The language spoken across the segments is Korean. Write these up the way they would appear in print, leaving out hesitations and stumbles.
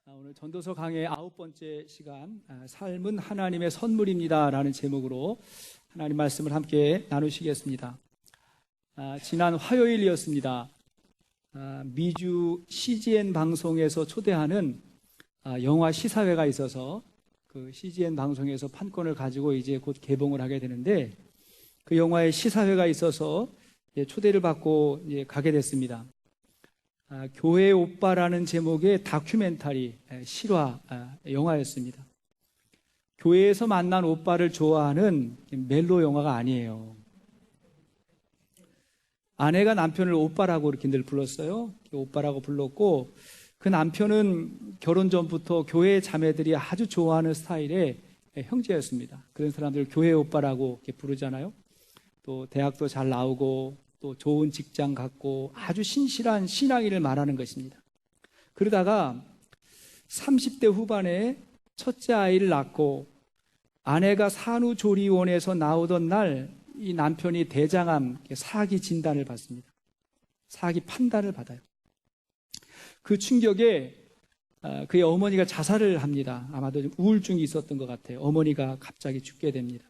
오늘 전도서 강의 9번째 시간, 삶은 하나님의 선물입니다 라는 제목으로 하나님 말씀을 함께 나누시겠습니다. 지난 화요일이었습니다. 미주 CGN 방송에서 초대하는 영화 시사회가 있어서 그 CGN 방송에서 판권을 가지고 이제 곧 개봉을 하게 되는데, 그 영화의 시사회가 있어서 초대를 받고 가게 됐습니다. 교회 오빠라는 제목의 다큐멘터리 실화 영화였습니다. 교회에서 만난 오빠를 좋아하는 멜로 영화가 아니에요. 아내가 남편을 오빠라고 이렇게 늘 불렀어요. 오빠라고 불렀고, 그 남편은 결혼 전부터 교회 자매들이 아주 좋아하는 스타일의 형제였습니다. 그런 사람들 교회 오빠라고 이렇게 부르잖아요. 또 대학도 잘 나오고 또 좋은 직장 갖고 아주 신실한 신앙인을 말하는 것입니다. 그러다가 30대 후반에 첫째 아이를 낳고 아내가 산후조리원에서 나오던 날 이 남편이 대장암 사기 진단을 받습니다. 사기 판단을 받아요. 그 충격에 그의 어머니가 자살을 합니다. 아마도 좀 우울증이 있었던 것 같아요. 어머니가 갑자기 죽게 됩니다.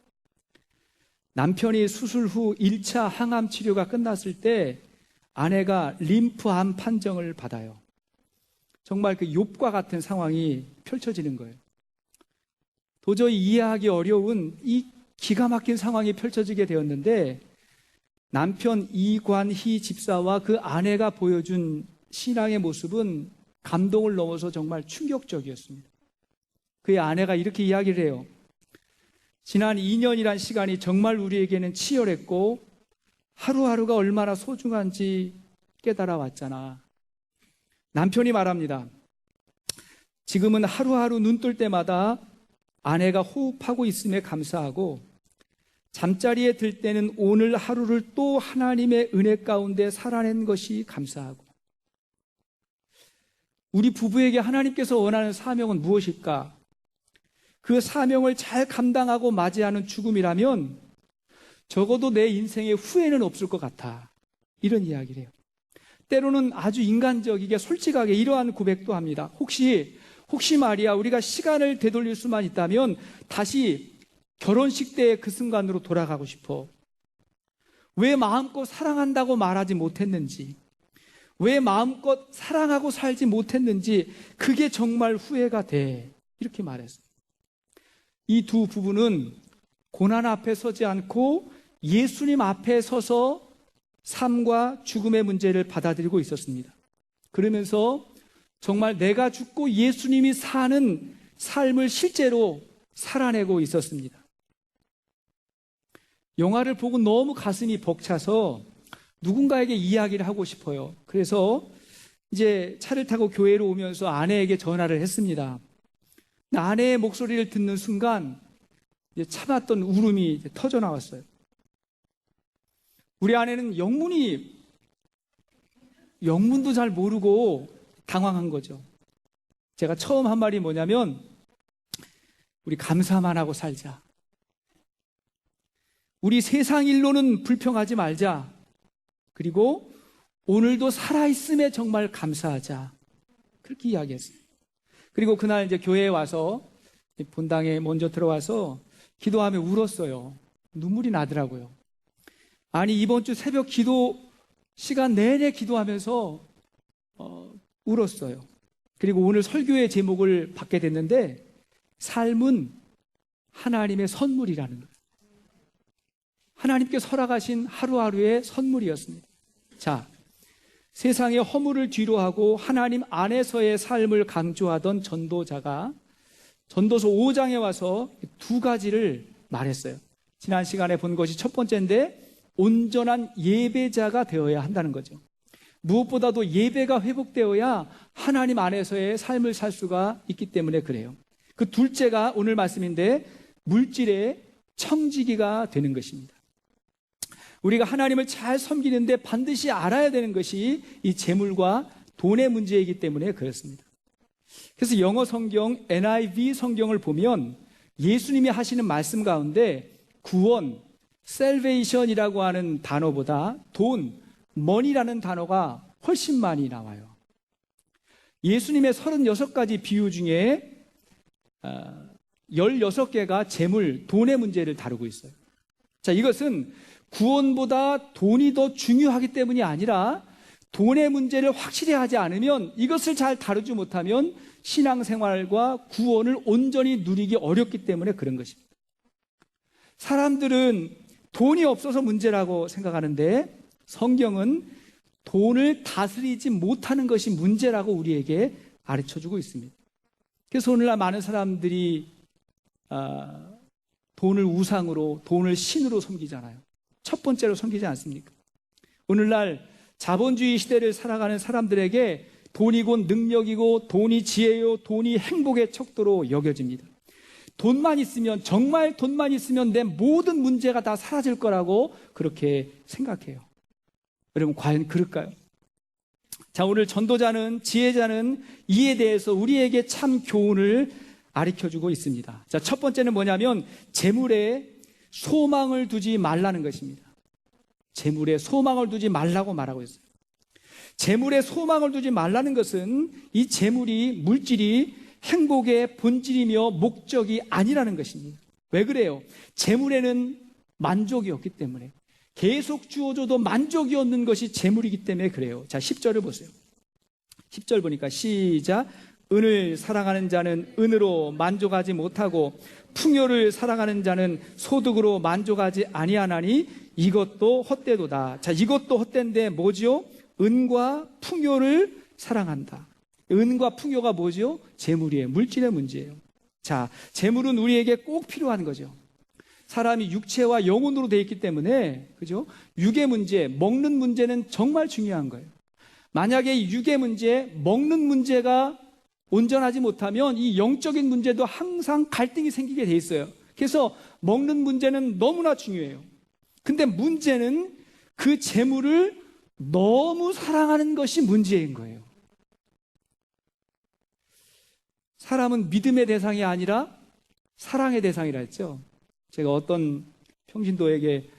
남편이 수술 후 1차 항암 치료가 끝났을 때 아내가 림프암 판정을 받아요. 정말 그 욥과 같은 상황이 펼쳐지는 거예요. 도저히 이해하기 어려운 이 기가 막힌 상황이 펼쳐지게 되었는데, 남편 이관희 집사와 그 아내가 보여준 신앙의 모습은 감동을 넘어서 정말 충격적이었습니다. 그의 아내가 이렇게 이야기를 해요. 지난 2년이란 시간이 정말 우리에게는 치열했고 하루하루가 얼마나 소중한지 깨달아왔잖아. 남편이 말합니다. 지금은 하루하루 눈 뜰 때마다 아내가 호흡하고 있음에 감사하고, 잠자리에 들 때는 오늘 하루를 또 하나님의 은혜 가운데 살아낸 것이 감사하고, 우리 부부에게 하나님께서 원하는 사명은 무엇일까? 그 사명을 잘 감당하고 맞이하는 죽음이라면 적어도 내 인생에 후회는 없을 것 같아. 이런 이야기를 해요. 때로는 아주 인간적이게 솔직하게 이러한 고백도 합니다. 혹시 말이야, 우리가 시간을 되돌릴 수만 있다면 다시 결혼식 때의 그 순간으로 돌아가고 싶어. 왜 마음껏 사랑한다고 말하지 못했는지, 왜 마음껏 사랑하고 살지 못했는지, 그게 정말 후회가 돼. 이렇게 말했어요. 이 두 부부는 고난 앞에 서지 않고 예수님 앞에 서서 삶과 죽음의 문제를 받아들이고 있었습니다. 그러면서 정말 내가 죽고 예수님이 사는 삶을 실제로 살아내고 있었습니다. 영화를 보고 너무 가슴이 벅차서 누군가에게 이야기를 하고 싶어요. 그래서 이제 차를 타고 교회로 오면서 아내에게 전화를 했습니다. 아내의 목소리를 듣는 순간 참았던 울음이 터져 나왔어요. 우리 아내는 영문도 잘 모르고 당황한 거죠. 제가 처음 한 말이 뭐냐면, 우리 감사만 하고 살자. 우리 세상 일로는 불평하지 말자. 그리고 오늘도 살아있음에 정말 감사하자. 그렇게 이야기했어요. 그리고 그날 이제 교회에 와서 본당에 먼저 들어와서 기도하며 울었어요. 눈물이 나더라고요. 아니, 이번 주 새벽 기도 시간 내내 기도하면서 울었어요. 그리고 오늘 설교의 제목을 받게 됐는데, 삶은 하나님의 선물이라는 거예요. 하나님께 허락하신 하루하루의 선물이었습니다. 자, 세상의 허물을 뒤로하고 하나님 안에서의 삶을 강조하던 전도자가 전도서 5장에 와서 두 가지를 말했어요. 지난 시간에 본 것이 첫 번째인데, 온전한 예배자가 되어야 한다는 거죠. 무엇보다도 예배가 회복되어야 하나님 안에서의 삶을 살 수가 있기 때문에 그래요. 그 둘째가 오늘 말씀인데, 물질의 청지기가 되는 것입니다. 우리가 하나님을 잘 섬기는데 반드시 알아야 되는 것이 이 재물과 돈의 문제이기 때문에 그렇습니다. 그래서 영어 성경 NIV 성경을 보면 예수님이 하시는 말씀 가운데 구원, salvation이라고 하는 단어보다 돈, money라는 단어가 훨씬 많이 나와요. 예수님의 36가지 비유 중에 16개가 재물, 돈의 문제를 다루고 있어요. 자, 이것은 구원보다 돈이 더 중요하기 때문이 아니라 돈의 문제를 확실히 하지 않으면, 이것을 잘 다루지 못하면 신앙생활과 구원을 온전히 누리기 어렵기 때문에 그런 것입니다. 사람들은 돈이 없어서 문제라고 생각하는데 성경은 돈을 다스리지 못하는 것이 문제라고 우리에게 가르쳐주고 있습니다. 그래서 오늘날 많은 사람들이 돈을 우상으로, 돈을 신으로 섬기잖아요. 첫 번째로 섬기지 않습니까? 오늘날 자본주의 시대를 살아가는 사람들에게 돈이 곧 능력이고 돈이 지혜요, 돈이 행복의 척도로 여겨집니다. 돈만 있으면, 정말 돈만 있으면 내 모든 문제가 다 사라질 거라고 그렇게 생각해요. 여러분, 과연 그럴까요? 자, 오늘 전도자는, 지혜자는 이에 대해서 우리에게 참 교훈을 가르쳐주고 있습니다. 자, 첫 번째는 뭐냐면 재물에 소망을 두지 말라는 것입니다. 재물에 소망을 두지 말라고 말하고 있어요. 재물에 소망을 두지 말라는 것은 이 재물이, 물질이 행복의 본질이며 목적이 아니라는 것입니다. 왜 그래요? 재물에는 만족이 없기 때문에, 계속 주어줘도 만족이 없는 것이 재물이기 때문에 그래요. 자, 10절을 보세요. 10절 보니까 시작. 은을 사랑하는 자는 은으로 만족하지 못하고 풍요를 사랑하는 자는 소득으로 만족하지 아니하나니 이것도 헛되도다. 자, 이것도 헛된데 뭐지요? 은과 풍요를 사랑한다. 은과 풍요가 뭐죠? 재물이에요. 물질의 문제예요. 자, 재물은 우리에게 꼭 필요한 거죠. 사람이 육체와 영혼으로 되어 있기 때문에, 그죠? 육의 문제, 먹는 문제는 정말 중요한 거예요. 만약에 이 육의 문제, 먹는 문제가 온전하지 못하면 이 영적인 문제도 항상 갈등이 생기게 돼 있어요. 그래서 먹는 문제는 너무나 중요해요. 근데 문제는 그 재물을 너무 사랑하는 것이 문제인 거예요. 사람은 믿음의 대상이 아니라 사랑의 대상이라 했죠. 제가 어떤 평신도에게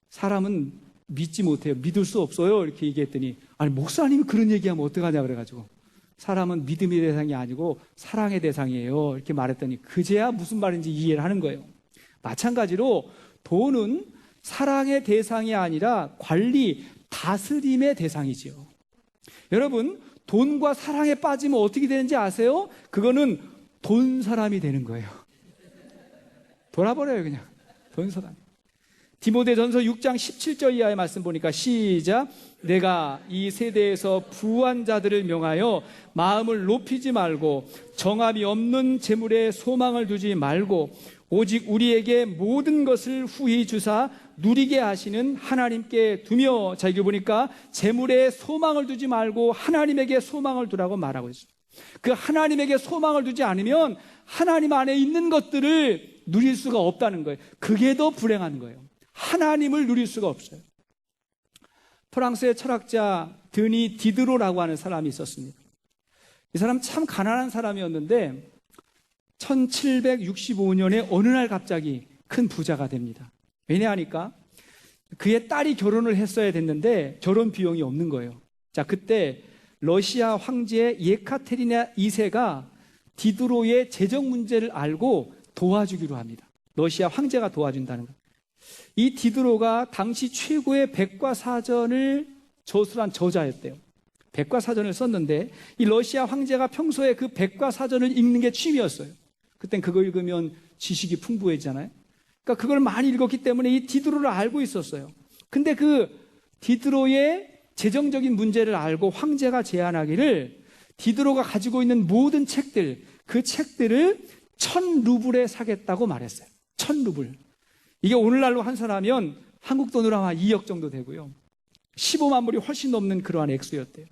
사람은 믿지 못해요, 믿을 수 없어요, 이렇게 얘기했더니, 아니 목사님이 그런 얘기하면 어떡하냐 그래가지고, 사람은 믿음의 대상이 아니고 사랑의 대상이에요, 이렇게 말했더니 그제야 무슨 말인지 이해를 하는 거예요. 마찬가지로 돈은 사랑의 대상이 아니라 관리, 다스림의 대상이죠. 여러분, 돈과 사랑에 빠지면 어떻게 되는지 아세요? 그거는 돈 사람이 되는 거예요. 돌아버려요, 그냥. 돈 사람. 디모데전서 6장 17절 이하의 말씀 보니까 시작. 내가 이 세대에서 부한 자들을 명하여 마음을 높이지 말고 정함이 없는 재물에 소망을 두지 말고 오직 우리에게 모든 것을 후히 주사 누리게 하시는 하나님께 두며. 자, 이거 보니까 재물에 소망을 두지 말고 하나님에게 소망을 두라고 말하고 있어요. 그 하나님에게 소망을 두지 않으면 하나님 안에 있는 것들을 누릴 수가 없다는 거예요. 그게 더 불행한 거예요. 하나님을 누릴 수가 없어요. 프랑스의 철학자 드니 디드로라고 하는 사람이 있었습니다. 이 사람 참 가난한 사람이었는데 1765년에 어느 날 갑자기 큰 부자가 됩니다. 왜냐하니까 그의 딸이 결혼을 했어야 됐는데 결혼 비용이 없는 거예요. 자, 그때 러시아 황제 예카테리나 2세가 디드로의 재정 문제를 알고 도와주기로 합니다. 러시아 황제가 도와준다는 거예요. 이 디드로가 당시 최고의 백과사전을 저술한 저자였대요. 백과사전을 썼는데 이 러시아 황제가 평소에 그 백과사전을 읽는 게 취미였어요. 그땐 그거 읽으면 지식이 풍부해지잖아요. 그러니까 그걸 많이 읽었기 때문에 이 디드로를 알고 있었어요. 근데 그 디드로의 재정적인 문제를 알고 황제가 제안하기를 디드로가 가지고 있는 모든 책들, 그 책들을 1000루블에 사겠다고 말했어요. 1000루블. 이게 오늘날로 환산하면 한국 돈으로 아마 2억 정도 되고요. 15만 불이 훨씬 넘는 그러한 액수였대요.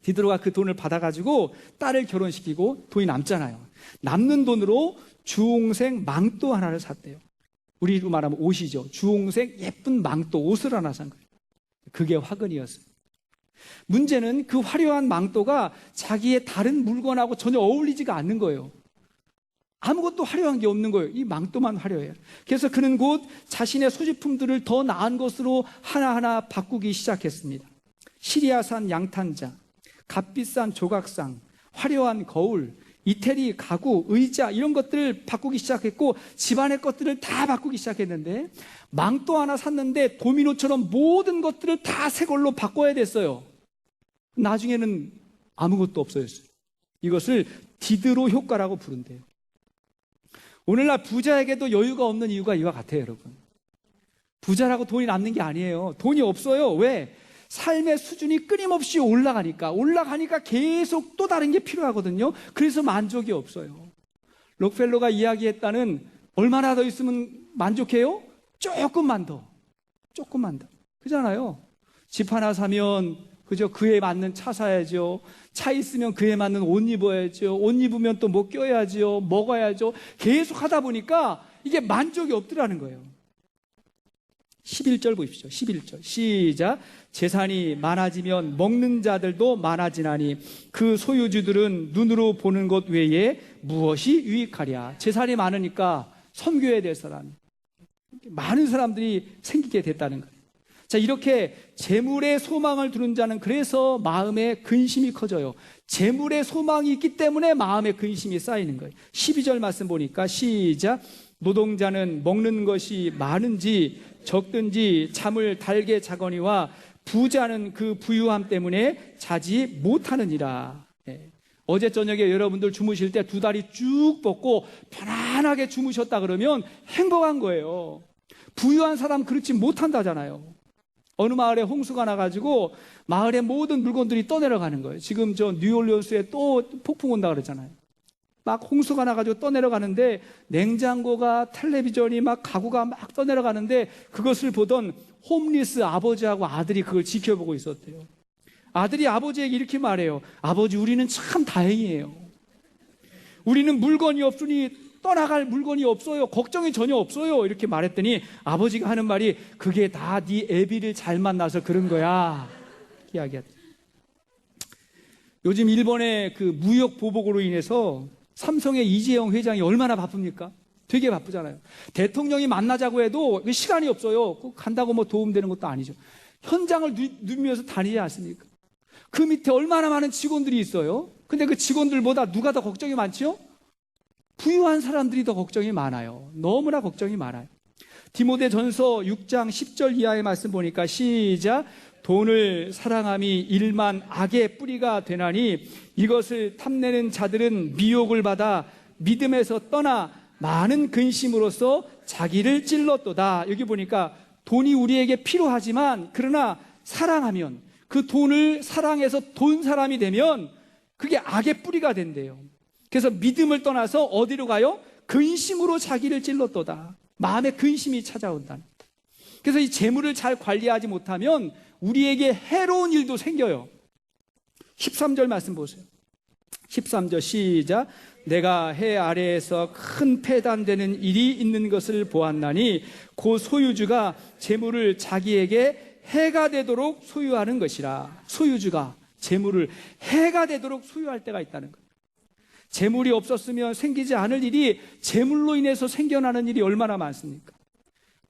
디드로가 그 돈을 받아가지고 딸을 결혼시키고 돈이 남잖아요. 남는 돈으로 주홍색 망토 하나를 샀대요. 우리로 말하면 옷이죠. 주홍색 예쁜 망토 옷을 하나 산 거예요. 그게 화근이었어요. 문제는 그 화려한 망토가 자기의 다른 물건하고 전혀 어울리지가 않는 거예요. 아무것도 화려한 게 없는 거예요. 이 망토만 화려해요. 그래서 그는 곧 자신의 소지품들을 더 나은 것으로 하나하나 바꾸기 시작했습니다. 시리아산 양탄자, 값비싼 조각상, 화려한 거울, 이태리 가구, 의자 이런 것들을 바꾸기 시작했고 집안의 것들을 다 바꾸기 시작했는데 망토 하나 샀는데 도미노처럼 모든 것들을 다 새 걸로 바꿔야 됐어요. 나중에는 아무것도 없어졌어요. 이것을 디드로 효과라고 부른대요. 오늘날 부자에게도 여유가 없는 이유가 이와 같아요, 여러분. 부자라고 돈이 남는 게 아니에요. 돈이 없어요. 왜? 삶의 수준이 끊임없이 올라가니까 계속 또 다른 게 필요하거든요. 그래서 만족이 없어요. 록펠러가 이야기했다는 얼마나 더 있으면 만족해요? 조금만 더. 그잖아요. 집 하나 사면 그죠? 그에 맞는 차 사야죠. 차 있으면 그에 맞는 옷 입어야죠. 옷 입으면 또 뭐 껴야죠. 먹어야죠. 계속 하다 보니까 이게 만족이 없더라는 거예요. 11절 보십시오. 11절 시작. 재산이 많아지면 먹는 자들도 많아지나니 그 소유주들은 눈으로 보는 것 외에 무엇이 유익하랴. 재산이 많으니까 섬겨야 될 사람, 많은 사람들이 생기게 됐다는 거예요. 자, 이렇게 재물의 소망을 두는 자는 그래서 마음에 근심이 커져요. 재물의 소망이 있기 때문에 마음에 근심이 쌓이는 거예요. 12절 말씀 보니까 시작. 노동자는 먹는 것이 많은지 적든지 잠을 달게 자거니와 부자는 그 부유함 때문에 자지 못하느니라. 어제 저녁에 여러분들 주무실 때 두 다리 쭉 뻗고 편안하게 주무셨다 그러면 행복한 거예요. 부유한 사람 그렇지 못한다잖아요. 어느 마을에 홍수가 나가지고 마을의 모든 물건들이 떠내려가는 거예요. 지금 저 뉴올리언스에 또 폭풍 온다 그러잖아요. 막 홍수가 나가지고 떠내려가는데 냉장고가, 텔레비전이 막 가구가 막 떠내려가는데 그것을 보던 홈리스 아버지하고 아들이 그걸 지켜보고 있었대요. 아들이 아버지에게 이렇게 말해요. 아버지, 우리는 참 다행이에요. 우리는 물건이 없으니 떠나갈 물건이 없어요. 걱정이 전혀 없어요. 이렇게 말했더니 아버지가 하는 말이 그게 다 네 애비를 잘 만나서 그런 거야. 이야기했죠. 요즘 일본의 그 무역 보복으로 인해서 삼성의 이재용 회장이 얼마나 바쁩니까? 되게 바쁘잖아요. 대통령이 만나자고 해도 시간이 없어요. 간다고 뭐 도움되는 것도 아니죠. 현장을 누비면서 다니지 않습니까? 그 밑에 얼마나 많은 직원들이 있어요. 근데 그 직원들보다 누가 더 걱정이 많죠? 부유한 사람들이 더 걱정이 많아요. 너무나 걱정이 많아요. 디모데전서 6장 10절 이하의 말씀 보니까 시작. 돈을 사랑함이 일만 악의 뿌리가 되나니 이것을 탐내는 자들은 미혹을 받아 믿음에서 떠나 많은 근심으로써 자기를 찔렀도다. 여기 보니까 돈이 우리에게 필요하지만 그러나 사랑하면 그 돈을 사랑해서 돈 사람이 되면 그게 악의 뿌리가 된대요. 그래서 믿음을 떠나서 어디로 가요? 근심으로 자기를 찔렀도다. 마음에 근심이 찾아온다. 그래서 이 재물을 잘 관리하지 못하면 우리에게 해로운 일도 생겨요. 13절 말씀 보세요. 13절 시작. 내가 해 아래에서 큰 폐단되는 일이 있는 것을 보았나니 그 소유주가 재물을 자기에게 해가 되도록 소유하는 것이라. 소유주가 재물을 해가 되도록 소유할 때가 있다는 거예요. 재물이 없었으면 생기지 않을 일이 재물로 인해서 생겨나는 일이 얼마나 많습니까?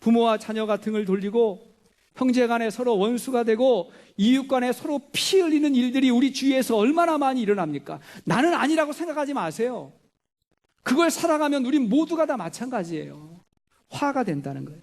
부모와 자녀가 등을 돌리고 형제 간에 서로 원수가 되고 이웃 간에 서로 피 흘리는 일들이 우리 주위에서 얼마나 많이 일어납니까? 나는 아니라고 생각하지 마세요. 그걸 살아가면 우리 모두가 다 마찬가지예요. 화가 된다는 거예요.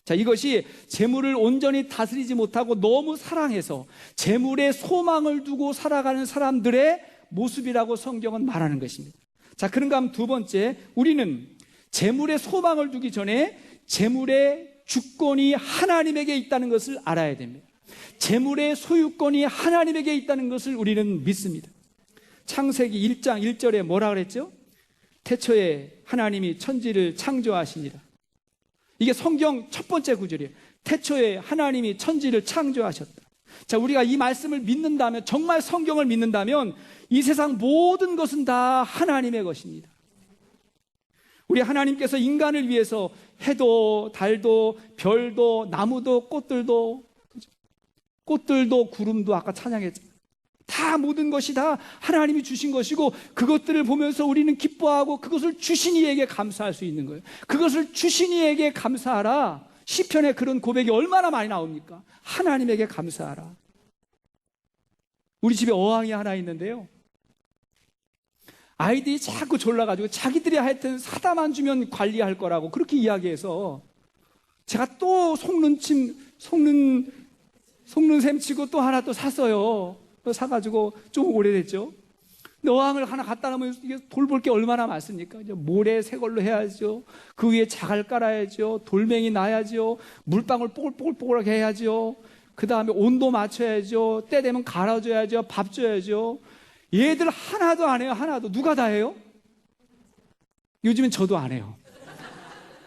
자, 이것이 재물을 온전히 다스리지 못하고 너무 사랑해서 재물에 소망을 두고 살아가는 사람들의 모습이라고 성경은 말하는 것입니다. 자, 그런가 하면 두 번째, 우리는 재물에 소망을 두기 전에 재물의 주권이 하나님에게 있다는 것을 알아야 됩니다. 재물의 소유권이 하나님에게 있다는 것을 우리는 믿습니다. 창세기 1장 1절에 뭐라 그랬죠? 태초에 하나님이 천지를 창조하시니라. 이게 성경 첫 번째 구절이에요. 태초에 하나님이 천지를 창조하셨다. 자, 우리가 이 말씀을 믿는다면, 정말 성경을 믿는다면 이 세상 모든 것은 다 하나님의 것입니다. 우리 하나님께서 인간을 위해서 해도 달도 별도 나무도 꽃들도 구름도 아까 찬양했잖아요. 다 모든 것이 다 하나님이 주신 것이고 그것들을 보면서 우리는 기뻐하고 그것을 주신 이에게 감사할 수 있는 거예요. 그것을 주신 이에게 감사하라. 시편에 그런 고백이 얼마나 많이 나옵니까? 하나님에게 감사하라. 우리 집에 어항이 하나 있는데요. 아이들이 자꾸 졸라가지고 자기들이 하여튼 사다만 주면 관리할 거라고 그렇게 이야기해서 제가 또 속는 셈 치고 또 하나 또 샀어요. 사가지고 좀 오래됐죠. 근데 어항을 하나 갖다 놓으면 이게 돌볼 게 얼마나 많습니까? 이제 모래 새 걸로 해야죠. 그 위에 자갈 깔아야죠. 돌멩이 놔야죠. 물방울 뽀글뽀글뽀글하게 해야죠. 그 다음에 온도 맞춰야죠. 때 되면 갈아줘야죠. 밥 줘야죠. 얘들 하나도 안 해요. 하나도. 누가 다 해요? 요즘엔 저도 안 해요.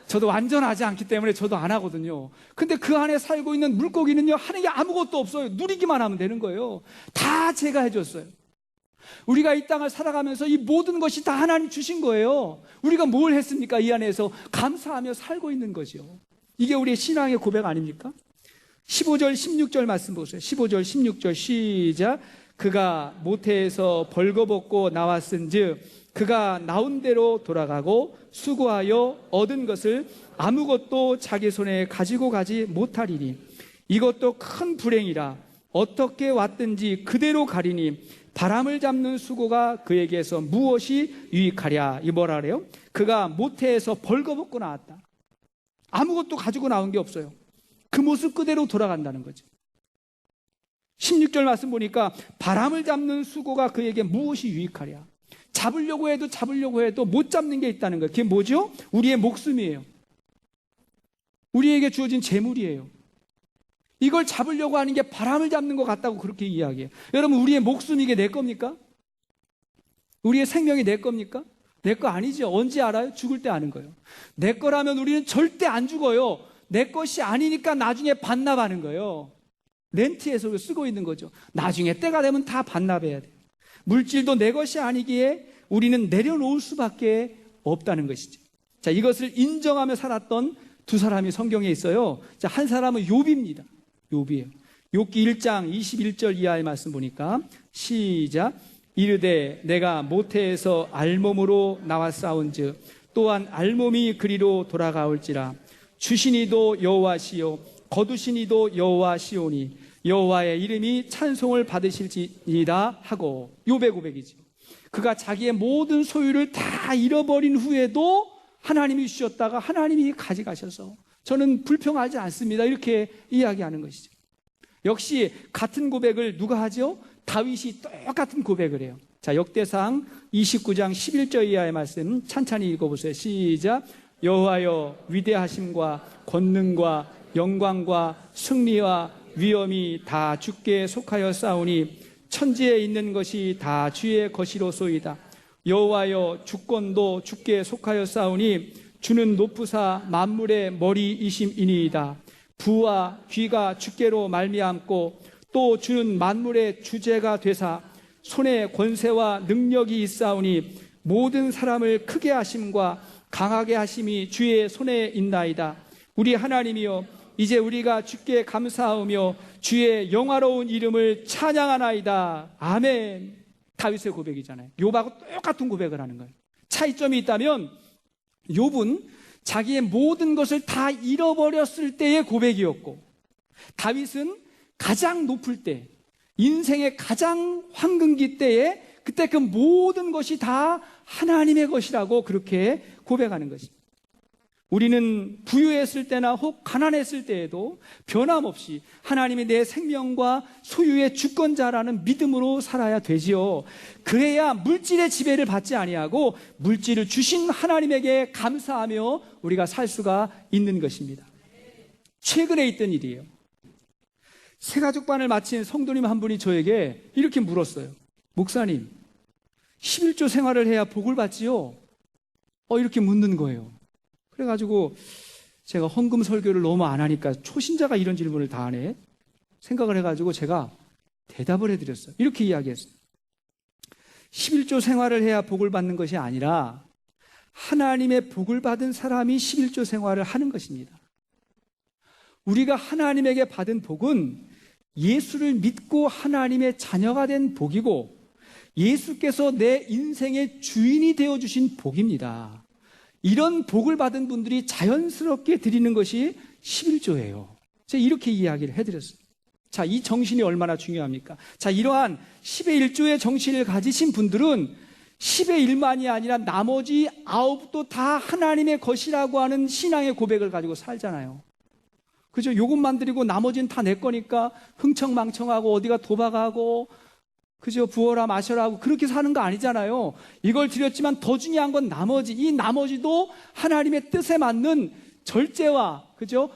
저도 완전하지 않기 때문에 저도 안 하거든요. 근데 그 안에 살고 있는 물고기는요, 하는 게 아무것도 없어요. 누리기만 하면 되는 거예요. 다 제가 해줬어요. 우리가 이 땅을 살아가면서 이 모든 것이 다 하나님 주신 거예요. 우리가 뭘 했습니까? 이 안에서 감사하며 살고 있는 거죠. 이게 우리의 신앙의 고백 아닙니까? 15절 16절 말씀 보세요. 15절 16절 시작. 그가 모태에서 벌거벗고 나왔은즉 그가 나온 대로 돌아가고 수고하여 얻은 것을 아무것도 자기 손에 가지고 가지 못하리니 이것도 큰 불행이라. 어떻게 왔든지 그대로 가리니 바람을 잡는 수고가 그에게서 무엇이 유익하랴. 이 뭐라 그래요? 그가 모태에서 벌거벗고 나왔다. 아무것도 가지고 나온 게 없어요. 그 모습 그대로 돌아간다는 거죠. 16절 말씀 보니까 바람을 잡는 수고가 그에게 무엇이 유익하랴. 잡으려고 해도 못 잡는 게 있다는 거예요. 그게 뭐죠? 우리의 목숨이에요. 우리에게 주어진 재물이에요. 이걸 잡으려고 하는 게 바람을 잡는 것 같다고 그렇게 이야기해요. 여러분, 우리의 목숨 이게 내 겁니까? 우리의 생명이 내 겁니까? 내 거 아니죠. 언제 알아요? 죽을 때 아는 거예요. 내 거라면 우리는 절대 안 죽어요. 내 것이 아니니까 나중에 반납하는 거예요. 렌트해서 쓰고 있는 거죠. 나중에 때가 되면 다 반납해야 돼요. 물질도 내 것이 아니기에 우리는 내려놓을 수밖에 없다는 것이죠. 자, 이것을 인정하며 살았던 두 사람이 성경에 있어요. 자, 한 사람은 욥입니다. 욥이에요. 욥기 1장 21절 이하의 말씀 보니까 시작. 이르되 내가 모태에서 알몸으로 나왔사온즉 또한 알몸이 그리로 돌아가올지라. 주시니도 여호와시요 거두시니도 여호와시오니 여호와의 이름이 찬송을 받으실지이다 하고. 욥의 고백이죠. 그가 자기의 모든 소유를 다 잃어버린 후에도 하나님이 주셨다가 하나님이 가져가셔서 저는 불평하지 않습니다. 이렇게 이야기하는 것이죠. 역시 같은 고백을 누가 하죠? 다윗이 똑같은 고백을 해요. 자, 역대상 29장 11절 이하의 말씀 찬찬히 읽어보세요. 시작. 여호와여 위대하심과 권능과 영광과 승리와 위엄이 다 주께 속하여 싸우니 천지에 있는 것이 다 주의 것이로소이다. 여호와여 주권도 주께 속하여 싸우니 주는 높으사 만물의 머리이심이니이다. 부와 귀가 주께로 말미암고 또 주는 만물의 주제가 되사 손에 권세와 능력이 있사오니 모든 사람을 크게 하심과 강하게 하심이 주의 손에 있나이다. 우리 하나님이여 이제 우리가 주께 감사하며 주의 영화로운 이름을 찬양하나이다. 아멘. 다윗의 고백이잖아요. 욥하고 똑같은 고백을 하는 거예요. 차이점이 있다면 욥은 자기의 모든 것을 다 잃어버렸을 때의 고백이었고, 다윗은 가장 높을 때, 인생의 가장 황금기 때에 그때 그 모든 것이 다 하나님의 것이라고 그렇게 고백하는 것입니다. 우리는 부유했을 때나 혹 가난했을 때에도 변함없이 하나님이 내 생명과 소유의 주권자라는 믿음으로 살아야 되지요. 그래야 물질의 지배를 받지 아니하고 물질을 주신 하나님에게 감사하며 우리가 살 수가 있는 것입니다. 최근에 있던 일이에요. 새가족반을 마친 성도님 한 분이 저에게 이렇게 물었어요. 목사님, 11조 생활을 해야 복을 받지요? 이렇게 묻는 거예요. 그래가지고 제가 헌금 설교를 너무 안 하니까 초신자가 이런 질문을 다 하네 생각을 해가지고 제가 대답을 해드렸어요. 이렇게 이야기했어요. 11조 생활을 해야 복을 받는 것이 아니라 하나님의 복을 받은 사람이 11조 생활을 하는 것입니다. 우리가 하나님에게 받은 복은 예수를 믿고 하나님의 자녀가 된 복이고 예수께서 내 인생의 주인이 되어주신 복입니다. 이런 복을 받은 분들이 자연스럽게 드리는 것이 11조예요. 제가 이렇게 이야기를 해드렸어요. 자, 이 정신이 얼마나 중요합니까? 자, 이러한 10의 1조의 정신을 가지신 분들은 10의 1만이 아니라 나머지 9도 다 하나님의 것이라고 하는 신앙의 고백을 가지고 살잖아요. 그죠? 요것만 드리고 나머지는 다 내 거니까 흥청망청하고 어디가 도박하고, 그죠? 부어라 마셔라 하고 그렇게 사는 거 아니잖아요. 이걸 드렸지만 더 중요한 건 나머지, 이 나머지도 하나님의 뜻에 맞는 절제와, 그죠?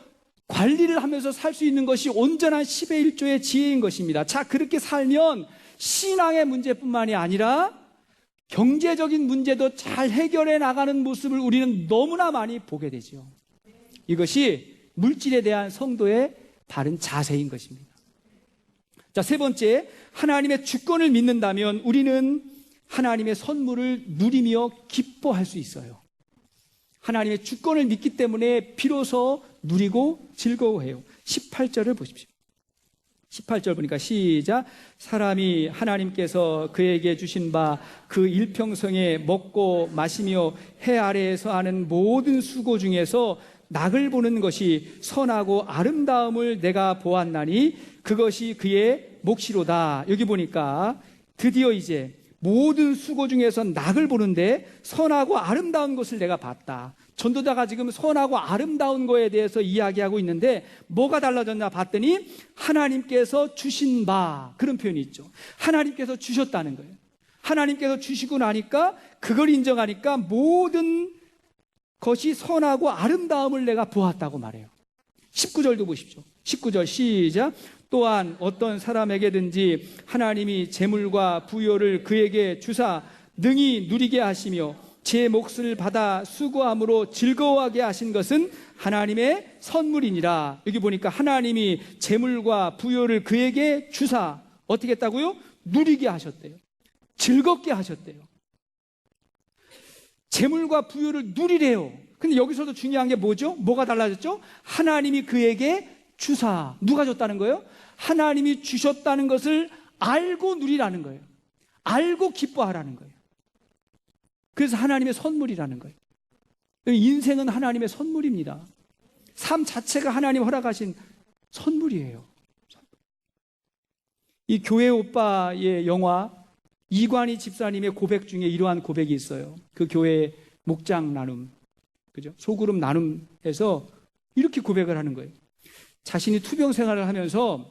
관리를 하면서 살 수 있는 것이 온전한 10의 1조의 지혜인 것입니다. 자, 그렇게 살면 신앙의 문제뿐만이 아니라 경제적인 문제도 잘 해결해 나가는 모습을 우리는 너무나 많이 보게 되죠. 이것이 물질에 대한 성도의 바른 자세인 것입니다. 자, 세 번째, 하나님의 주권을 믿는다면 우리는 하나님의 선물을 누리며 기뻐할 수 있어요. 하나님의 주권을 믿기 때문에 비로소 누리고 즐거워해요. 18절을 보십시오. 18절 보니까 시작. 사람이 하나님께서 그에게 주신 바 그 일평생에 먹고 마시며 해 아래에서 하는 모든 수고 중에서 낙을 보는 것이 선하고 아름다움을 내가 보았나니 그것이 그의 몫이로다. 여기 보니까 드디어 이제 모든 수고 중에서 낙을 보는데 선하고 아름다운 것을 내가 봤다. 전도자가 지금 선하고 아름다운 거에 대해서 이야기하고 있는데 뭐가 달라졌나 봤더니 하나님께서 주신 바, 그런 표현이 있죠. 하나님께서 주셨다는 거예요. 하나님께서 주시고 나니까 그걸 인정하니까 모든 것이 선하고 아름다움을 내가 보았다고 말해요. 19절도 보십시오. 19절 시작. 또한 어떤 사람에게든지 하나님이 재물과 부요를 그에게 주사 능히 누리게 하시며 제 몫을 받아 수고함으로 즐거워하게 하신 것은 하나님의 선물이니라. 여기 보니까 하나님이 재물과 부요를 그에게 주사 어떻게 했다고요? 누리게 하셨대요. 즐겁게 하셨대요. 재물과 부요를 누리래요. 근데 여기서도 중요한 게 뭐죠? 뭐가 달라졌죠? 하나님이 그에게 주사. 누가 줬다는 거예요? 하나님이 주셨다는 것을 알고 누리라는 거예요. 알고 기뻐하라는 거예요. 그래서 하나님의 선물이라는 거예요. 인생은 하나님의 선물입니다. 삶 자체가 하나님 허락하신 선물이에요. 이 교회 오빠의 영화 이관희 집사님의 고백 중에 이러한 고백이 있어요. 그 교회 목장 나눔, 그죠? 소그룹 나눔에서 이렇게 고백을 하는 거예요. 자신이 투병 생활을 하면서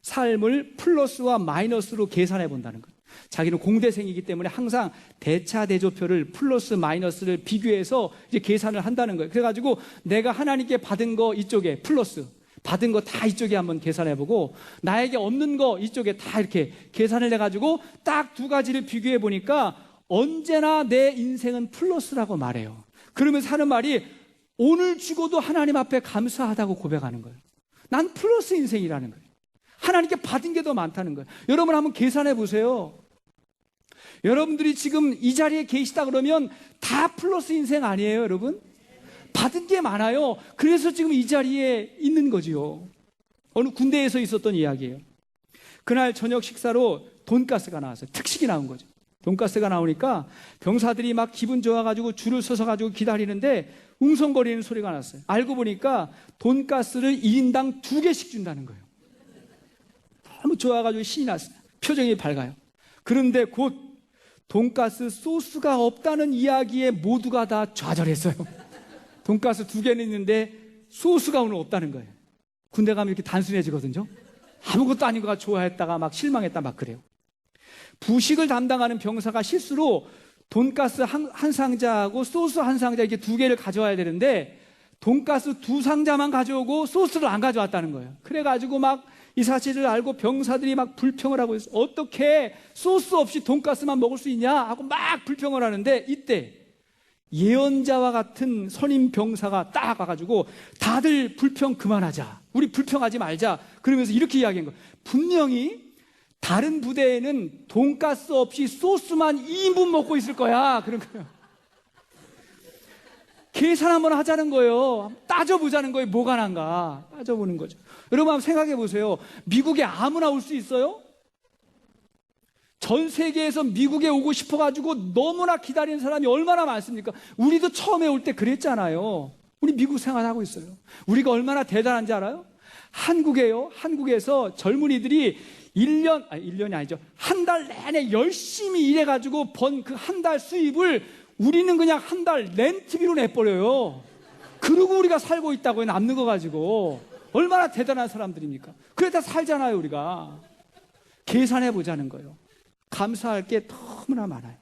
삶을 플러스와 마이너스로 계산해 본다는 거예요. 자기는 공대생이기 때문에 항상 대차 대조표를 플러스 마이너스를 비교해서 이제 계산을 한다는 거예요. 그래가지고 내가 하나님께 받은 거 이쪽에 플러스, 받은 거 다 이쪽에 한번 계산해보고 나에게 없는 거 이쪽에 다 이렇게 계산을 해가지고 딱 두 가지를 비교해 보니까 언제나 내 인생은 플러스라고 말해요. 그러면서 하는 말이 오늘 죽어도 하나님 앞에 감사하다고 고백하는 거예요. 난 플러스 인생이라는 거예요. 하나님께 받은 게 더 많다는 거예요. 여러분 한번 계산해 보세요. 여러분들이 지금 이 자리에 계시다 그러면 다 플러스 인생 아니에요, 여러분? 받은 게 많아요. 그래서 지금 이 자리에 있는 거지요. 어느 군대에서 있었던 이야기예요. 그날 저녁 식사로 돈가스가 나왔어요. 특식이 나온 거죠. 돈가스가 나오니까 병사들이 막 기분 좋아가지고 줄을 서서 가지고 기다리는데 웅성거리는 소리가 났어요. 알고 보니까 돈가스를 1인당 2개씩 준다는 거예요. 너무 좋아가지고 신이 났어요. 표정이 밝아요. 그런데 곧 돈가스 소스가 없다는 이야기에 모두가 다 좌절했어요. 돈가스 2개는 있는데 소스가 오늘 없다는 거예요. 군대 가면 이렇게 단순해지거든요. 아무것도 아닌 거가 좋아했다가 막 실망했다 막 그래요. 부식을 담당하는 병사가 실수로 돈가스 한 상자하고 소스 한 상자 이렇게 2개를 가져와야 되는데 돈가스 2상자만 가져오고 소스를 안 가져왔다는 거예요. 그래가지고 막 이 사실을 알고 병사들이 막 불평을 하고 있어요. 어떻게 소스 없이 돈가스만 먹을 수 있냐 하고 막 불평을 하는데 이때 예언자와 같은 선임 병사가 딱 와가지고 다들 불평 그만하자. 우리 불평하지 말자. 그러면서 이렇게 이야기한 거예요. 분명히 다른 부대에는 돈가스 없이 소스만 2인분 먹고 있을 거야. 그런 거예요. 계산 한번 하자는 거예요. 따져보자는 거예요. 뭐가 난가. 따져보는 거죠. 여러분 한번 생각해 보세요. 미국에 아무나 올 수 있어요? 전 세계에서 미국에 오고 싶어가지고 너무나 기다리는 사람이 얼마나 많습니까? 우리도 처음에 올 때 그랬잖아요. 우리 미국 생활하고 있어요. 우리가 얼마나 대단한지 알아요? 한국에서 젊은이들이 1년이 아니죠. 한 달 내내 열심히 일해가지고 번 그 한 달 수입을 우리는 그냥 한 달 렌트비로 내버려요. 그러고 우리가 살고 있다고요. 남는 거 가지고. 얼마나 대단한 사람들입니까? 그래 다 살잖아요, 우리가. 계산해 보자는 거예요. 감사할 게 너무나 많아요.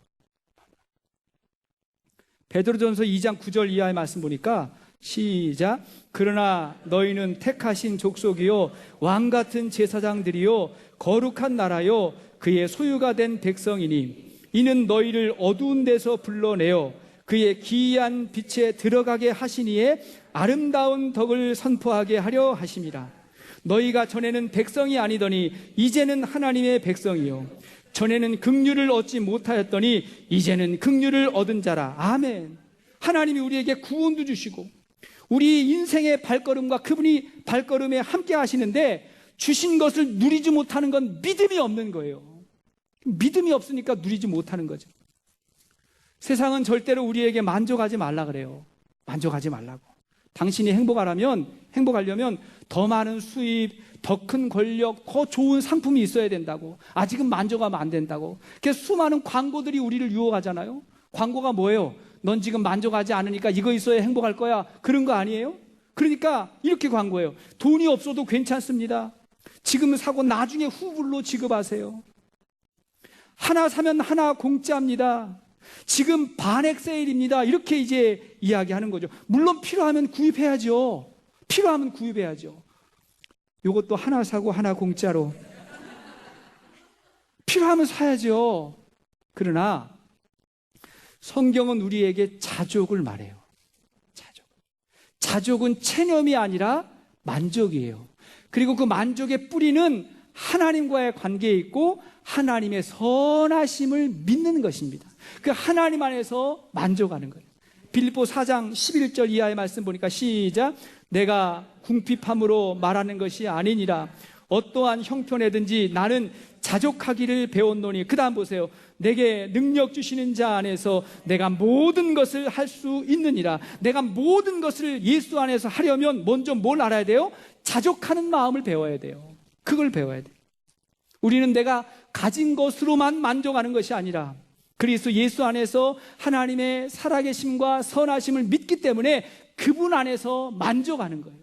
베드로전서 2장 9절 이하의 말씀 보니까 시작. 그러나 너희는 택하신 족속이요 왕같은 제사장들이요 거룩한 나라요 그의 소유가 된 백성이니 이는 너희를 어두운 데서 불러내어 그의 기이한 빛에 들어가게 하시니에 아름다운 덕을 선포하게 하려 하심이라. 너희가 전에는 백성이 아니더니 이제는 하나님의 백성이요 전에는 긍휼을 얻지 못하였더니 이제는 긍휼을 얻은 자라. 아멘. 하나님이 우리에게 구원도 주시고 우리 인생의 발걸음과 그분이 발걸음에 함께 하시는데 주신 것을 누리지 못하는 건 믿음이 없는 거예요. 믿음이 없으니까 누리지 못하는 거죠. 세상은 절대로 우리에게 만족하지 말라 그래요. 만족하지 말라고. 당신이 행복하려면 더 많은 수입, 더 큰 권력, 더 좋은 상품이 있어야 된다고. 아직은 만족하면 안 된다고. 그래서 수많은 광고들이 우리를 유혹하잖아요. 광고가 뭐예요? 넌 지금 만족하지 않으니까 이거 있어야 행복할 거야. 그런 거 아니에요? 그러니까 이렇게 광고해요. 돈이 없어도 괜찮습니다. 지금 사고 나중에 후불로 지급하세요. 하나 사면 하나 공짜입니다. 지금 반액 세일입니다. 이렇게 이제 이야기하는 거죠. 물론 필요하면 구입해야죠. 필요하면 구입해야죠. 이것도 하나 사고 하나 공짜로. 필요하면 사야죠. 그러나 성경은 우리에게 자족을 말해요. 자족은 체념이 아니라 만족이에요. 그리고 그 만족의 뿌리는 하나님과의 관계에 있고 하나님의 선하심을 믿는 것입니다. 그 하나님 안에서 만족하는 거예요. 빌립보 4장 11절 이하의 말씀 보니까 시작. 내가 궁핍함으로 말하는 것이 아니니라. 어떠한 형편에든지 나는 자족하기를 배웠노니. 그 다음 보세요. 내게 능력 주시는 자 안에서 내가 모든 것을 할 수 있느니라. 내가 모든 것을 예수 안에서 하려면 먼저 뭘 알아야 돼요? 자족하는 마음을 배워야 돼요. 그걸 배워야 돼요. 우리는 내가 가진 것으로만 만족하는 것이 아니라 그리스도 예수 안에서 하나님의 살아계심과 선하심을 믿기 때문에 그분 안에서 만족하는 거예요.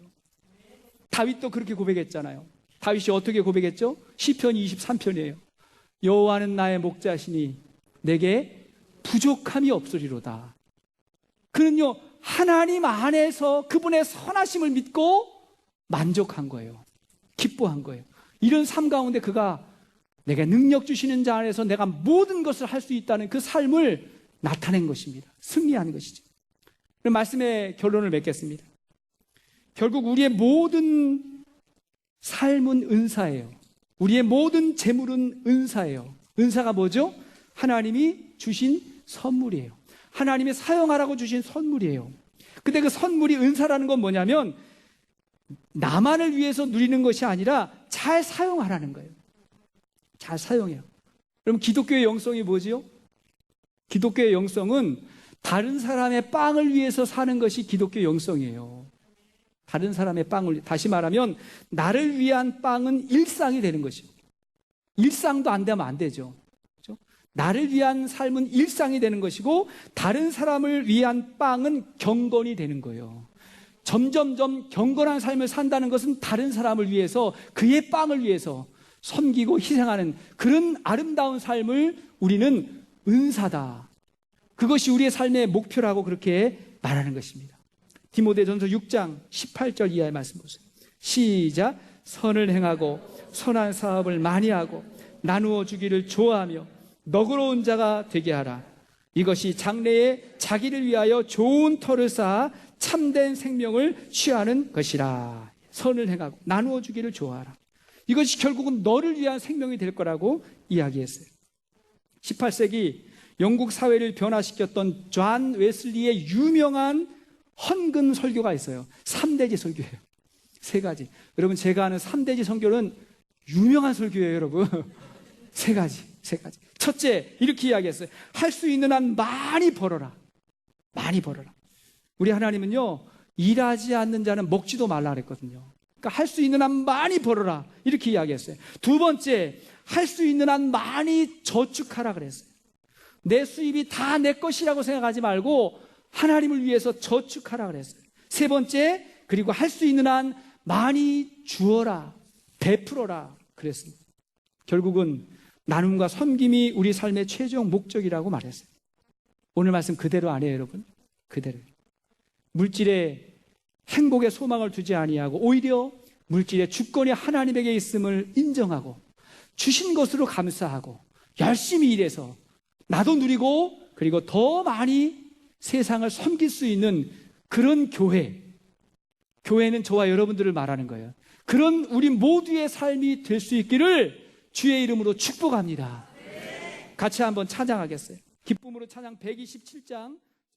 다윗도 그렇게 고백했잖아요. 다윗이 어떻게 고백했죠? 시편 23편이에요. 여호와는 나의 목자시니 내게 부족함이 없으리로다. 그는요 하나님 안에서 그분의 선하심을 믿고 만족한 거예요. 기뻐한 거예요. 이런 삶 가운데 그가 내가 능력 주시는 자 안에서 내가 모든 것을 할 수 있다는 그 삶을 나타낸 것입니다. 승리한 것이죠. 말씀의 결론을 맺겠습니다. 결국 우리의 모든 삶은 은사예요. 우리의 모든 재물은 은사예요. 은사가 뭐죠? 하나님이 주신 선물이에요. 하나님이 사용하라고 주신 선물이에요. 근데 그 선물이 은사라는 건 뭐냐면 나만을 위해서 누리는 것이 아니라 잘 사용하라는 거예요. 잘 사용해요. 그럼 기독교의 영성이 뭐지요? 기독교의 영성은 다른 사람의 빵을 위해서 사는 것이 기독교의 영성이에요. 다른 사람의 빵을, 다시 말하면 나를 위한 빵은 일상이 되는 것이고 일상도 안 되면 안 되죠. 그렇죠? 나를 위한 삶은 일상이 되는 것이고 다른 사람을 위한 빵은 경건이 되는 거예요. 점점점 경건한 삶을 산다는 것은 다른 사람을 위해서 그의 빵을 위해서 섬기고 희생하는 그런 아름다운 삶을 우리는 은사다. 그것이 우리의 삶의 목표라고 그렇게 말하는 것입니다. 디모데전서 6장 18절 이하의 말씀 보세요. 시작. 선을 행하고 선한 사업을 많이 하고 나누어 주기를 좋아하며 너그러운 자가 되게 하라. 이것이 장래에 자기를 위하여 좋은 터를 쌓아 참된 생명을 취하는 것이라. 선을 행하고 나누어 주기를 좋아하라. 이것이 결국은 너를 위한 생명이 될 거라고 이야기했어요. 18세기 영국 사회를 변화시켰던 존 웨슬리의 유명한 헌금 설교가 있어요. 3대지 설교예요. 3가지. 여러분 제가 아는 3대지 설교는 유명한 설교예요, 여러분. 3가지. 첫째, 이렇게 이야기했어요. 할 수 있는 한 많이 벌어라. 많이 벌어라. 우리 하나님은요, 일하지 않는 자는 먹지도 말라 그랬거든요. 그러니까 할 수 있는 한 많이 벌어라, 이렇게 이야기했어요. 두 번째, 할 수 있는 한 많이 저축하라 그랬어요. 내 수입이 다 내 것이라고 생각하지 말고 하나님을 위해서 저축하라 그랬어요. 세 번째, 그리고 할 수 있는 한 많이 주어라, 베풀어라 그랬습니다. 결국은 나눔과 섬김이 우리 삶의 최종 목적이라고 말했어요. 오늘 말씀 그대로 아니에요, 여러분? 그대로. 물질에 행복의 소망을 두지 아니하고 오히려 물질의 주권이 하나님에게 있음을 인정하고 주신 것으로 감사하고 열심히 일해서 나도 누리고 그리고 더 많이 세상을 섬길 수 있는 그런 교회, 교회는 저와 여러분들을 말하는 거예요. 그런 우리 모두의 삶이 될 수 있기를 주의 이름으로 축복합니다. 같이 한번 찬양하겠어요. 기쁨으로 찬양 127장